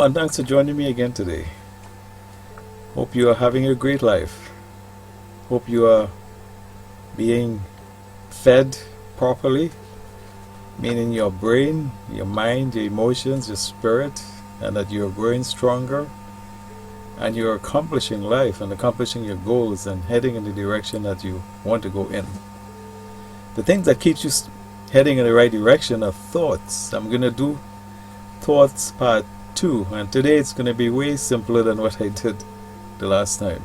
Hello, and thanks for joining me again today. Hope you are having a great life. Hope you are being fed properly, meaning your brain, your mind, your emotions, your spirit, and that you're growing stronger and you're accomplishing life and accomplishing your goals and heading in the direction that you want to go in. The things that keep you heading in the right direction are thoughts. I'm going to do thoughts part 2, and today it's going to be way simpler than what I did the last time.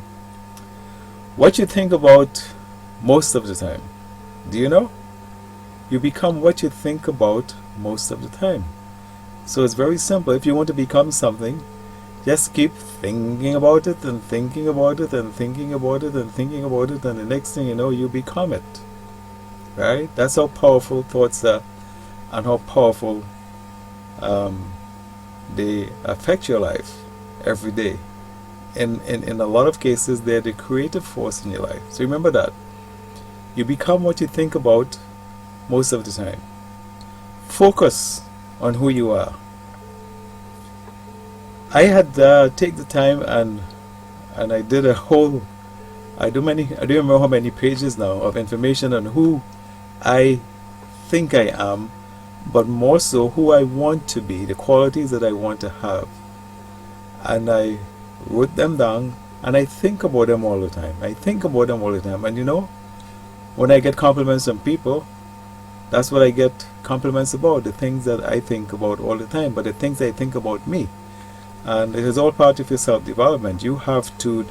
What you think about most of the time. Do you know? You become what you think about most of the time. So it's very simple. If you want to become something, just keep thinking about it and thinking about it and thinking about it and thinking about it, and the next thing you know, you become it. Right? That's how powerful thoughts are and how powerful they affect your life every day. In a lot of cases, they're the creative force in your life. So remember that. You become what you think about most of the time. Focus on who you are. I had take the time and I did a whole, I don't remember how many pages now of information on who I think I am, but more so who I want to be, the qualities that I want to have. And I wrote them down and I think about them all the time. And you know, when I get compliments from people, that's what I get compliments about, the things that I think about all the time, but the things I think about me. And it is all part of your self-development. You have to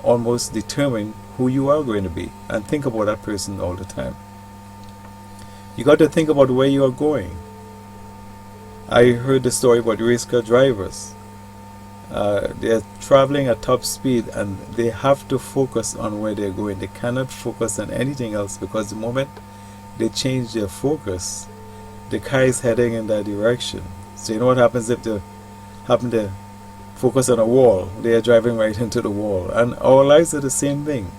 almost determine who you are going to be and think about that person all the time. You got to think about where you are going. I heard the story about race car drivers. They're traveling at top speed and they have to focus on where they're going. They cannot focus on anything else, because the moment they change their focus, the car is heading in that direction. So you know what happens if they happen to focus on a wall? They are driving right into the wall. And our lives are the same thing.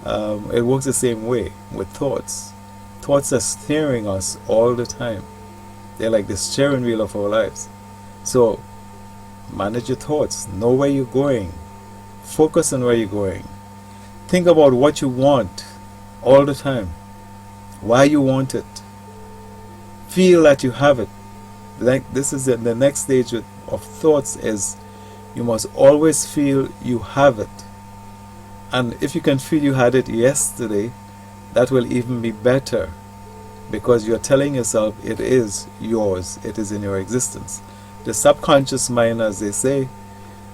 It works the same way with thoughts. Thoughts are steering us all the time. They're like the steering wheel of our lives. So manage your thoughts. Know where you're going. Focus on where you're going. Think about what you want all the time. Why you want it. Feel that you have it. Like this is the next stage of thoughts is you must always feel you have it. And if you can feel you had it yesterday, that will even be better, because you're telling yourself it is yours, it is in your existence. The subconscious mind, as they say,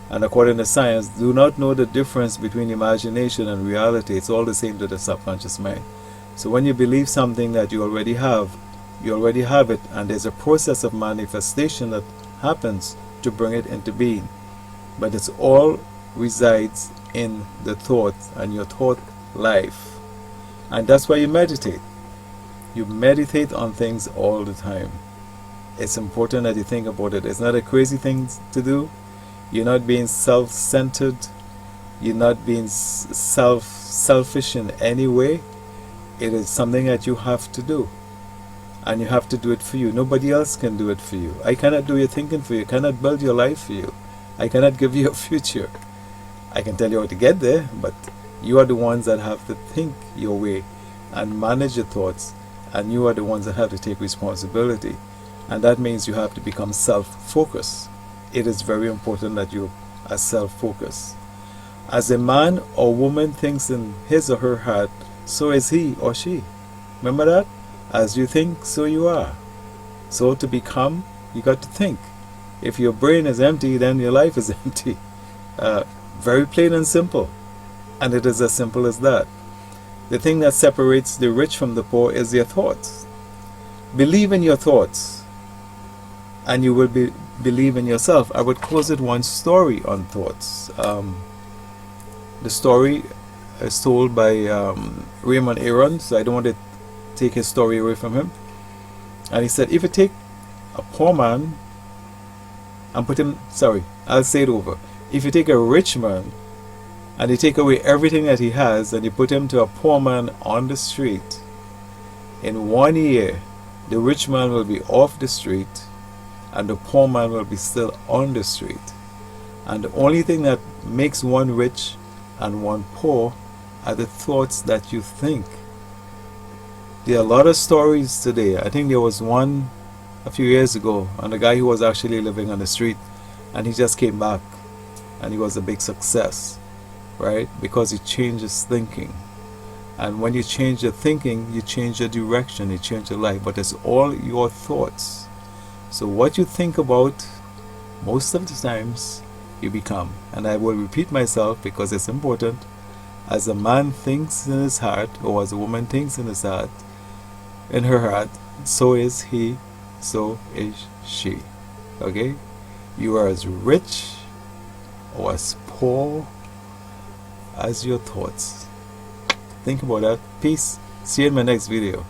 and according to science, do not know the difference between imagination and reality. It's all the same to the subconscious mind. So when you believe something that you already have it, and there's a process of manifestation that happens to bring it into being. But it's all resides in the thought and your thought life. And that's why you meditate. You meditate on things all the time. It's important that you think about it. It's not a crazy thing to do. You're not being self-centered. You're not being selfish in any way. It is something that you have to do. And you have to do it for you. Nobody else can do it for you. I cannot do your thinking for you. I cannot build your life for you. I cannot give you a future. I can tell you how to get there, but you are the ones that have to think your way and manage your thoughts, and you are the ones that have to take responsibility. And that means you have to become self-focused. It is very important that you are self-focused. As a man or woman thinks in his or her heart, so is he or she. Remember that? As you think, so you are. So to become, you got to think. If your brain is empty, then your life is empty. Very plain and simple. And it is as simple as that. The thing that separates the rich from the poor is their thoughts. Believe in your thoughts, and you will believe in yourself. I would close it one story on thoughts. The story is told by Raymond Aron, so I don't want to take his story away from him. And he said, if you take a poor man and put him, I'll say it over. If you take a rich man and you take away everything that he has and you put him to a poor man on the street, in 1 year, the rich man will be off the street and the poor man will be still on the street. And the only thing that makes one rich and one poor are the thoughts that you think. There are a lot of stories today. I think there was one a few years ago on a guy who was actually living on the street, and he just came back and he was a big success, right? Because he changed his thinking. And when you change your thinking, you change your direction, you change your life. But it's all your thoughts. So what you think about, most of the times, you become. And I will repeat myself because it's important. As a man thinks in his heart, or as a woman thinks in his heart, in her heart, so is he, so is she. Okay? You are as rich or as poor as your thoughts. Think about that. Peace. See you in my next video.